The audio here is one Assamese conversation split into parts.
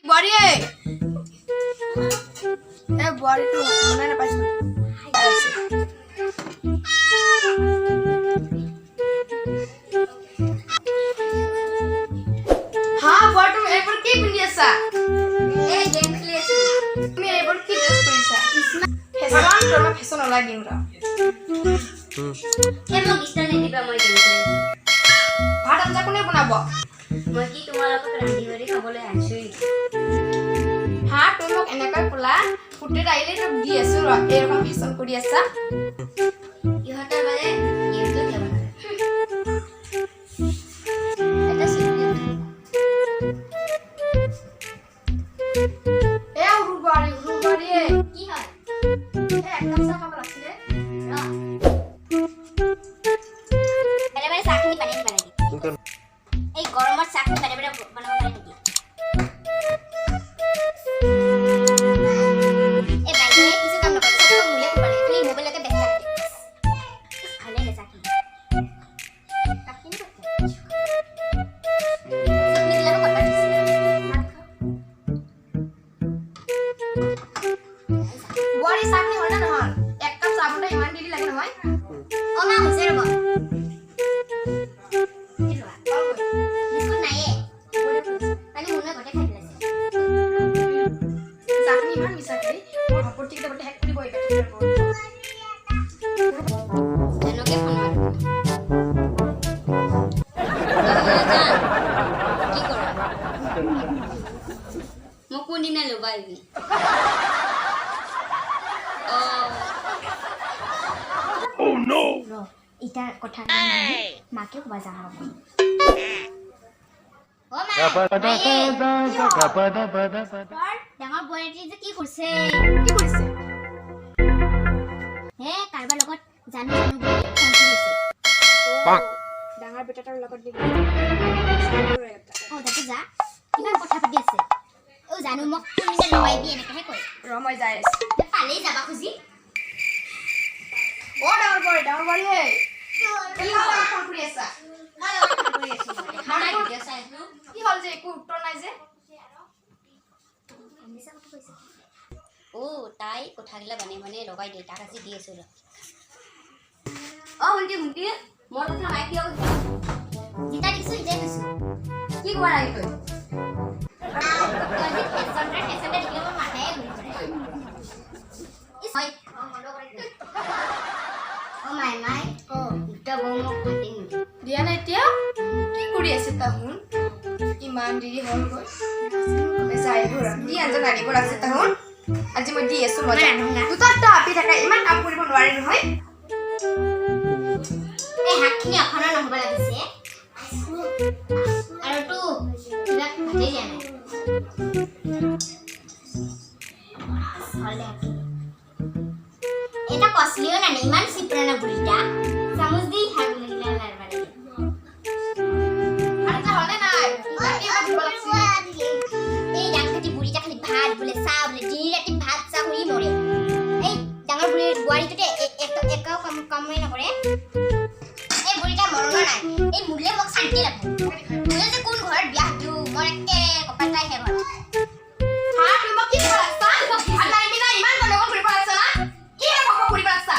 Body eh. Body tu mana nak pasal? हाँ बॉडी में एबर की पिंडी ऐसा गेम खेले मैं एबर की ड्रेस पहनी सा फैशन तो मैं फैशन वाला दिन रहा ये मग इस्ता नहीं दिखा मैं गेम खेले भाट अंजा को नहीं बना बो मगी तुम्हारा को रांधी वाली खबोले आंसुई हाँ तो लोग एने का पुला फुटे डाइले तो दिए सुर एयर का फैशन को दिया सा ये हटा वाले ये तो क्या बना ऐसा सीन रूबारी की है एकदम सा खबर रखी है पहले बारे साखनी बनेगी एक गरम साखनी बने बनाओ नेकी ए भाई ये किसी काम न कर सब मुले को बने खाली मोबाइल लेके बैठ सकते खाले ले साखनी काफी नहीं करते सब निकला को पता नहीं बॉडी सामने होना ना हन एक कप साबुन इमान डिली लगे ना भाई ओ ना होसे रे बा बिस्कुट नाही आहे आणि मुने घटे खाइले साखनी इमान मिसा करी और हपटी के बटे हैक करी बॉय बैठे जनो के फोन मार की करा मकुनी ना लुबाइबी Oh no! रो इटा কথা মাকে কবা যা হব ও মা ডাঙৰ বয়টি যে কি কৰিছে কি কৰিছে হে কাৰবাৰ লগত জানো জানো বুলি ফোন কৰিছে ডাঙৰ বেটাটাৰ লগত দিবি ও তাতে যা কিমান কথা পাতি আছে ও জানো মোক তুমি লবাইবি এনেকৈ কয় ৰময় যাই আছে পালেই যাবা খুজি ও ডাঙৰ বড়ি হে কি হল ফোন কৰি আছা মই লগত ফোন কৰি আছো খানা ভিডিঅ' চাই আছো কি হল যে একো উত্তৰ নাই যে মিছা কথা কৈছে ও তাই কথাগিলা মানে লগাই দিয়ে তাক আজি দি আছো ও হুন্টি মোৰ কথা মাই কিয় কৈছা জিতা দিছো ইজাই কৈছো কি কোৱা লাগি তই আজি ফেশন দেখিলে মোৰ মাথাই ঘূৰি ফুৰে ইস হয় ও মাই ও দুটা বউ মোক মাতি নিদি দিয়া নাই এতিয়া কি কৰি আছে তাহুন ইমান দেৰি হ'ল গৈ যাই ঘৰ দি আনজন আনিব আছে তাহুন আজি মই দি আছো মজা দুটা আপি থাকা ইমান কাম কৰিব নোৱাৰি নহয় এই হাতখিনি অখনা নহব লাগিছে আৰু তো কিবা ভাতে দিয়া নাই এটা কসলিও না ইমান সিপ্ৰানা বুড়িটা চামচ দি হাত লাগিলা লাৰবাৰে আৰু তা হলে নাই ৰাতি এবাৰ দিব লাগছিল এই ডাঙটি বুড়িটা খালি ভাত বলে চা বলে দিন রাতি ভাত চা হই মরে এই ডাঙৰ বুড়িৰ বুঢ়ীটোতে একাও কামই নকৰে এই বুঢ়ীটা মৰণ নাই এই মুলে মোক শান্তি নাপায় মুলে যে কোন ঘৰত বিয়া দিও মোৰ একে কপাটাই হে ভৰ হা তুমি মোক কি কৰা আছা ভাল লাগি না ইমান গলগল কৰিব আছা না কি হে পক কৰিব আছা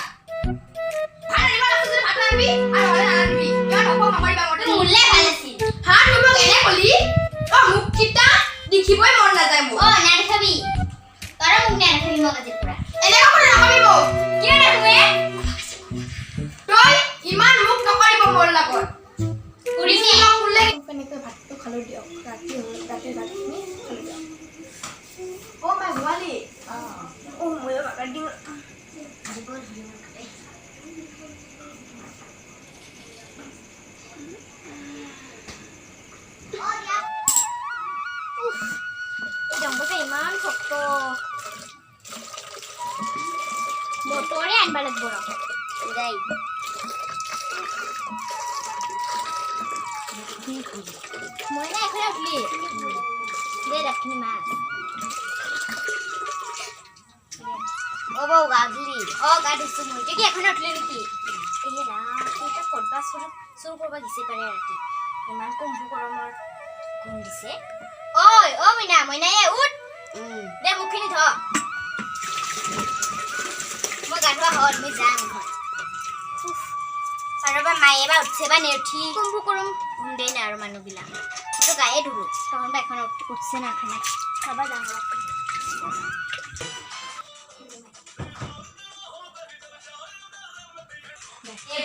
ভাল লাগিব আছে যদি ভাত আনিবি আৰু হলে আনিবি কিয় নকওঁ মাৰিবা মতে মুলে ভাল আছিল হা তুমি মোক এনে কলি অ মুখ কিটা দেখিবই মন নাযায় মোৰ ও না দেখাবি তোৰা মুখ না দেখাবি মগজেৰ পুৰা এনে কৰি নাভাবিব কি দেখবে তই ইমান মুখ নকৰিব মোৰ লগত কৰিছে খুলে কেনেকৈ ভাতটো খালো দিয়ক ৰাতি হ'ল ৰাতিৰ ভাতখিনি খালো দিয়ক ও মাই ভৱালি ও মই বাগাৰ দিম এই জম্বুটা ইমান শক্ত মোটরে আনবা লাগব র যাই মই না এখন উঠলি দে রাখনি মাছ ও বউ গাগলি ও গাদিছো মই কি এখন উঠলি নাকি এই রা এটা করবা শুরু করবা দিছে পারে রাতি ইমান কম্বু গৰমৰ ঘুম দিছে ঐ ও মইনা এ কাপোৰখিনি ধ মই গা ধোৱা হ'ল মই যাম ঘৰ আৰু বা মায়ে বা উঠছে বা নেউঠি কুম্ভু কৰোঁ দেই না আৰু মানুহবিলাক তো গায়ে ধুলো তখন বা এখন উঠছে না খানা খাবা যাম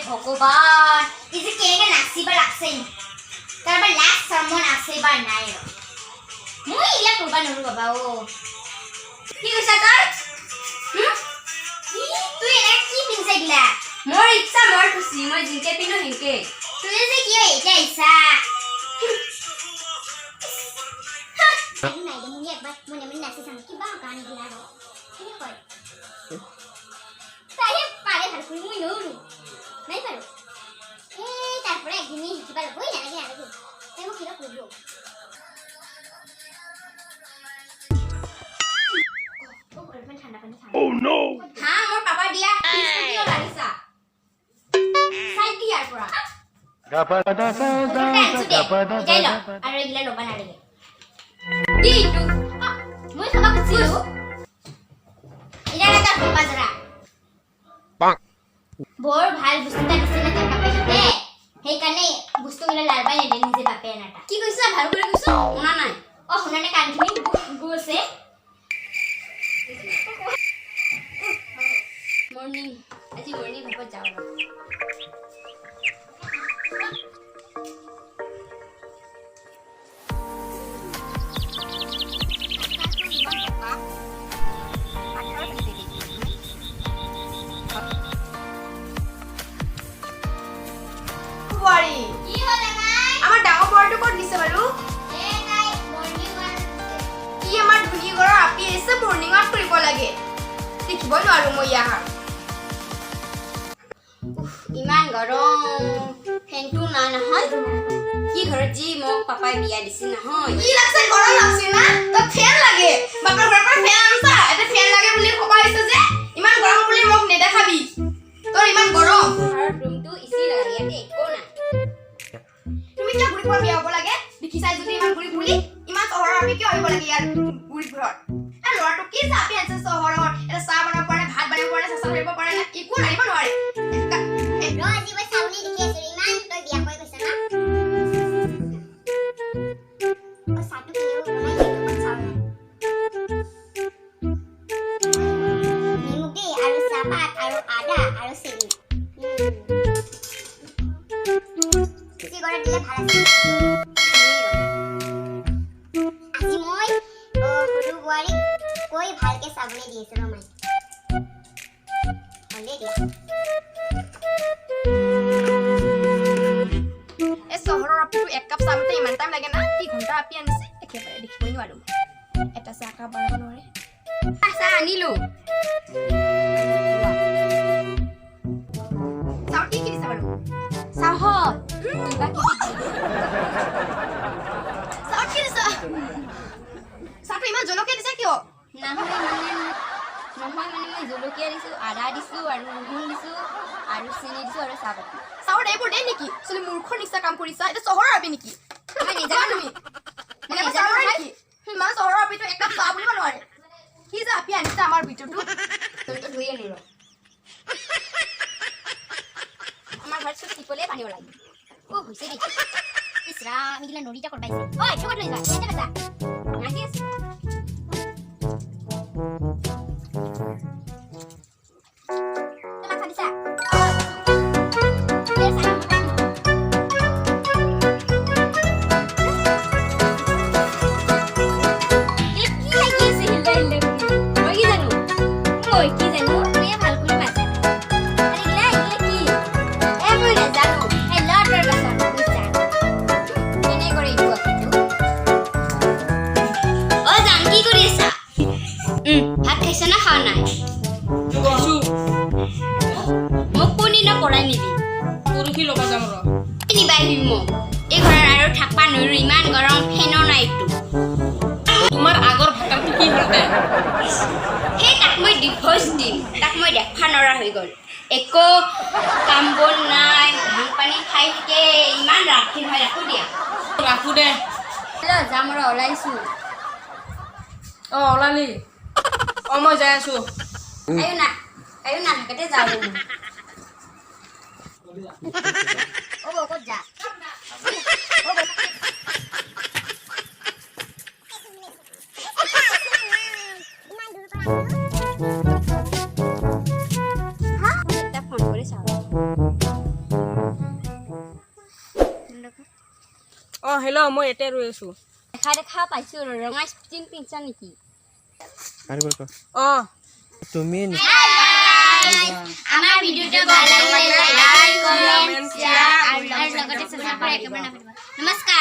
ভগৱান এই যে কেনেকৈ নাচিব লাগছে তাৰপৰা লাষ্ট চমন আছে বা নাই মই এইবিলাক কৰিব নোৱাৰো বাবা কি কৈছা তই এনেকৈ কি পিন্ধিছে এইগিলা মোৰ ইচ্ছা মোৰ খুচি মই জিকে পিনো হিংকে তুই যে কি এতিয়া ইচ্ছা নাই মই একবাৰ মনে মনে নাচি চাম কিবা গান গিলা আৰু কি কয় তাই পাৰে ভাল কৰি মই নোৱাৰো নাই পাৰো এই তাৰপৰা একদিনেই শিকিব লাগিব নালাগে নালাগে তাই মোক কিবা কৰিব Oh no! হা মোৰ পাপা দিয়া কিয় লাগিছা চাই কি ইয়াৰ পৰা আৰু এইগিলা ল'ব নালাগে কি ইটো মই খাব খুজিলোঁ এতিয়া এটা খোপা জৰা বৰ ভাল বস্তু এটা দিছে না তোৰ বাপে হাতে সেইকাৰণে বস্তুগিলা লাৰবাই নেদে নিজে বাপে এনাটা কি কৈছা ভাল কৰি কৈছো শুনা নাই শুনা নাই কাণখিনি গৈছে মৰ্নিং আজি মৰ্নিং ভাগত যাওঁ আমাৰ ডাঙৰ বৰটো ক'ত দিছে বাৰু কি আমাৰ ধুনী ঘৰৰ আপি আহিছে মৰ্নিঙত কৰিব লাগে দেখিবই নোৱাৰো মই ইয়াৰ ইমান গৰম ফেনটো নাই নহয় কি ঘৰত যি মোক পাপাই বিয়া দিছে নহয় কি লাগছে গৰম লাগছে না তো ফেন লাগে বাপৰ ঘৰৰ পৰা ফেন আনছা এটা ফেন লাগে বুলি কবা আহিছে যে ইমান গৰম বুলি মোক নেদেখাবি তোৰ ইমান গৰম ঘৰৰ ৰুমটো ইচি লাগে ইয়াতে একো নাই তুমি কিয় ঘূৰি ফুৰা বিয়া হ'ব লাগে দেখিছাই যদি ইমান ঘূৰি ফুৰি ইমান চহৰৰ আমি কিয় আহিব লাগে ইয়াৰ ঘূৰি ফুৰত ল'ৰাটো কি চাপি আছে চহৰৰ এটা চাহ বনাব পাৰে ভাত বনাব পাৰে চেষ্টা কৰিব পাৰে একো লাগিব নোৱাৰে আজি মই চাউলি দেখি আছো ইমান তই বিয়া কৰি গৈছা না চাহটো কিনিব বনাই চাউল নিমখ দি আৰু চাহপাত আৰু আদা আৰু চেনি কি কৰে দিলে ভাল আছে আজি মই সৰু বোৱাৰীক কৈ ভালকে চাবলৈ দি আছো ৰমাই ভালে দিয়া এই চহৰৰ আপিটো এক কাপ চাহ বনাওঁতে ইমান টাইম লাগে না কি ঘণ্টা আপি আনিছে একেবাৰে দেখিবই নোৱাৰো এটা চাহ কাপ বনাব নোৱাৰে চাহ আনিলো চাহ কি কি দিছা বাৰু চাহত কিবা কিবি চাহ কি দিছা চাহটো ইমান জলকীয়া দিছা কিয় নহয় মানে মই জলকীয়া দিছোঁ আদা দিছোঁ আৰু ৰহুন দিছোঁ আৰু চেনি দিছোঁ আৰু চাহপাত চাহত এইবোৰ দেই নেকি চলি মূৰ্খৰ নিচিনা কাম কৰিছা এটা চহৰৰ আপি নেকি মই নেজানো তুমি ইমান চহৰৰ আপিটো এক কাপ চাহ বুলিব নোৱাৰে কি যে আপি আনিছে আমাৰ ভিতৰটো তইতো ধুই আনি ৰ আমাৰ ঘৰত চব টিপলে পানী ওলাই হৈছে নেকি ইছ ৰাম এইগিলা নদীটা ক'ত পাইছে ঐ ক'ত লৈ যা ইয়াতে বাজা নাচি আছে ভাত খাইছে না খাওয়া নাই মোক কোনদিনা পৰাই নিবি পৰহি ল'ব যাম ৰ নিবা আহিবি মোক এই ঘৰত আৰু থাকবা নোৱাৰো ইমান গৰম ফেনো নাই একটু তোমাৰ আগৰ ভাতাৰটো কি হ'ল দে সেই তাক মই ডিভৰ্চ দিম তাক মই দেখা নৰা হৈ গ'ল একো কাম বন নাই ভাং পানী খাই থাকে ইমান ৰাতি হয় ৰাখো দিয়া ৰাখো দে যাম ৰ ওলাইছো ওলালি মই যাই আছো আয়ো না কেটে যাও ও কত যা ফোন করে চাও অ হেল্ল' মই এতিয়া ৰৈ আছো দেখা পাইছো ৰঙা স্কিন পিনছা নেকি অ তুমি আমাৰ ভিডিওটো ভাল লাগিলে লাইক কমেন্ট শেয়াৰ আৰু লগতে সাবস্ক্ৰাইব কৰিবলৈ নাপাহৰিবা নমস্কাৰ